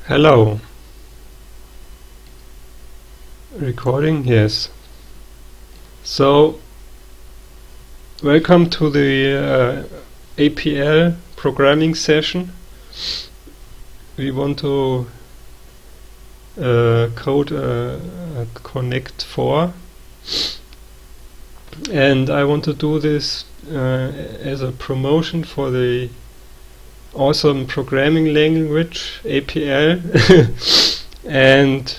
Hello. Recording? Yes. So, welcome to the APL programming session. We want to code a Connect 4, and I want to do this as a promotion for the awesome programming language APL and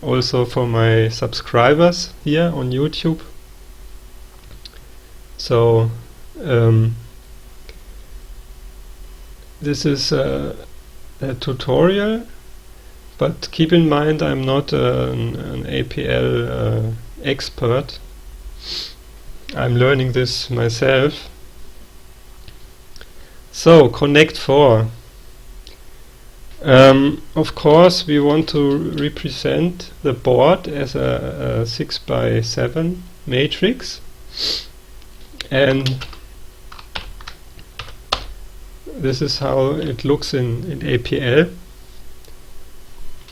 also for my subscribers here on YouTube. So this is a tutorial, but keep in mind I'm not an APL expert. I'm learning this myself. So, Connect 4. Of course, we want to represent the board as a 6x7 matrix, and this is how it looks in APL.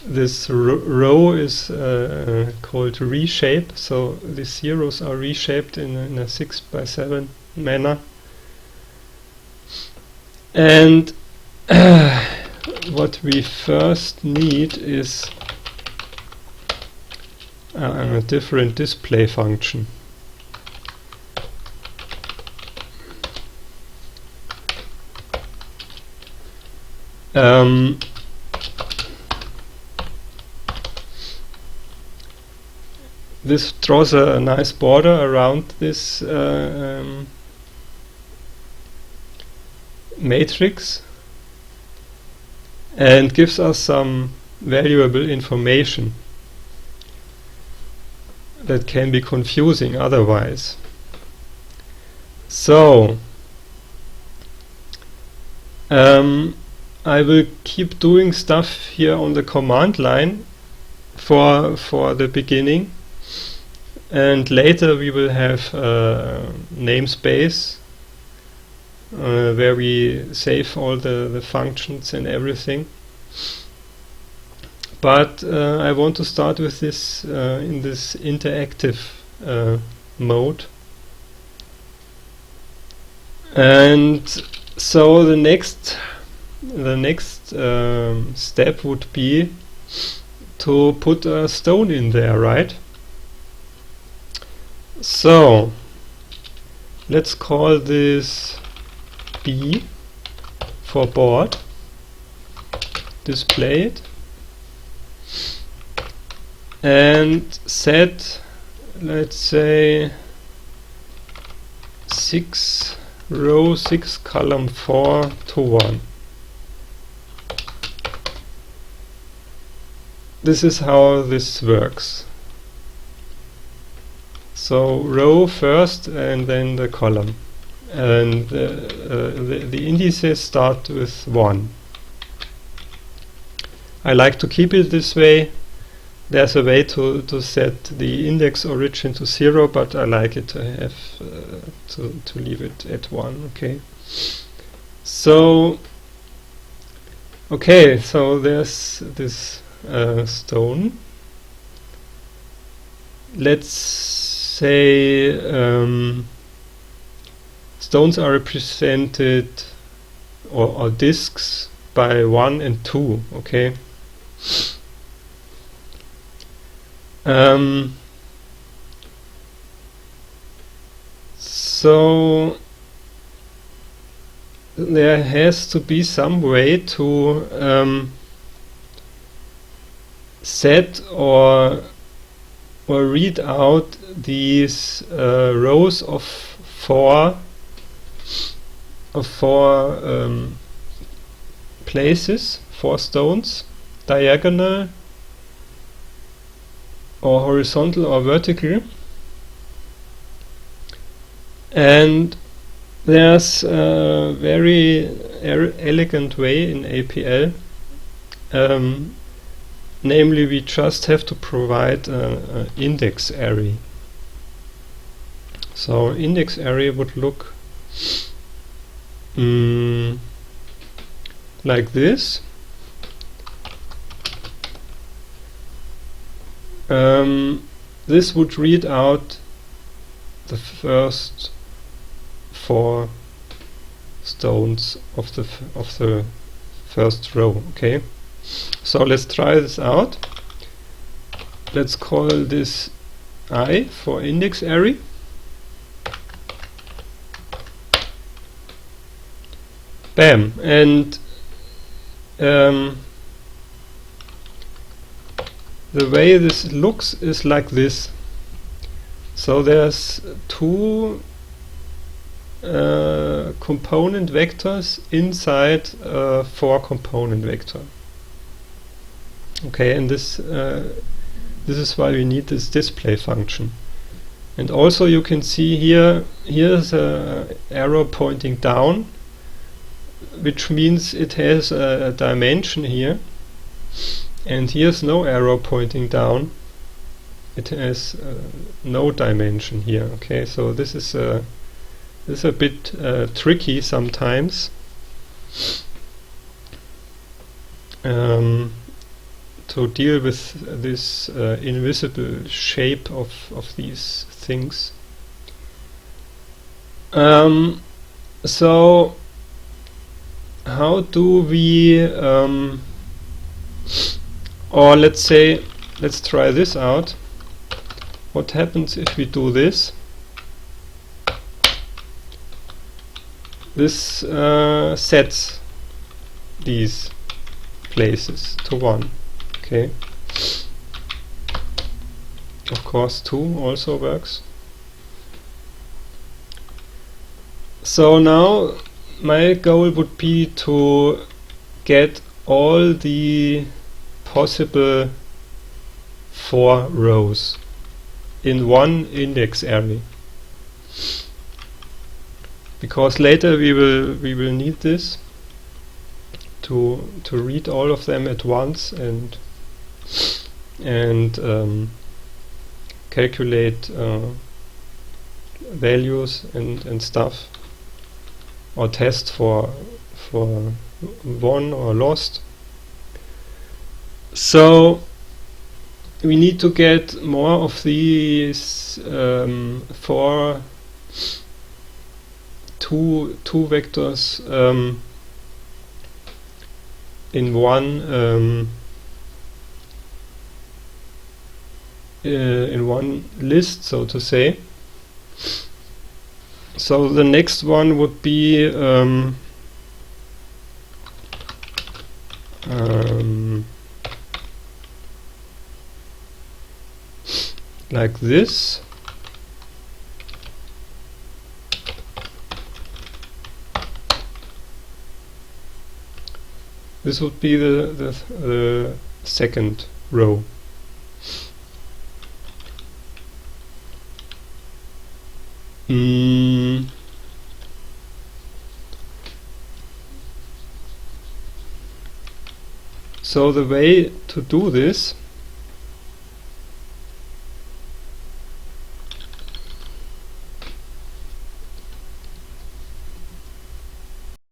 This row is called reshape, so the zeros are reshaped in a 6x7 manner. And what we first need is a different display function. This draws a nice border around this matrix and gives us some valuable information that can be confusing otherwise. So I will keep doing stuff here on the command line for the beginning, and later we will have namespace where we save all the functions and everything. But I want to start with this in this interactive mode. And so the next step would be to put a stone in there, right? So let's call this B for board, display it, and set, let's say, 6 row 6 column 4 to 1. This is how this works. So row first and then the column, and the indices start with 1. I like to keep it this way. There's a way to set the index origin to 0, but I like it to have to leave it at 1. Okay. So there's this stone. Let's say stones are represented or disks by 1 and 2. Okay. So there has to be some way to set or read out these rows of four places, 4 stones, diagonal or horizontal or vertical. And there's a very elegant way in APL. Namely, we just have to provide an index array. So index array would look like this. this would read out the first 4 stones of the first row. Okay, so let's try this out. Let's call this I for index array. Bam, and the way this looks is like this. So there's 2 component vectors inside a 4 component vector. Okay, and this is why we need this display function. And also you can see here's a arrow pointing down, which means it has a dimension here, and here's no arrow pointing down, it has no dimension here. Okay, so this is a bit tricky sometimes to deal with this invisible shape of these things. So how do we or let's try this out. What happens if we do this? This sets these places to 1. Okay, of course 2 also works. So now my goal would be to get all the possible 4 rows in one index array, because later we will need this to read all of them at once and calculate values and stuff, or test for won or lost. So we need to get more of these 4 two vectors in one list, so to say. So the next one would be like this. This would be the second row. So the way to do this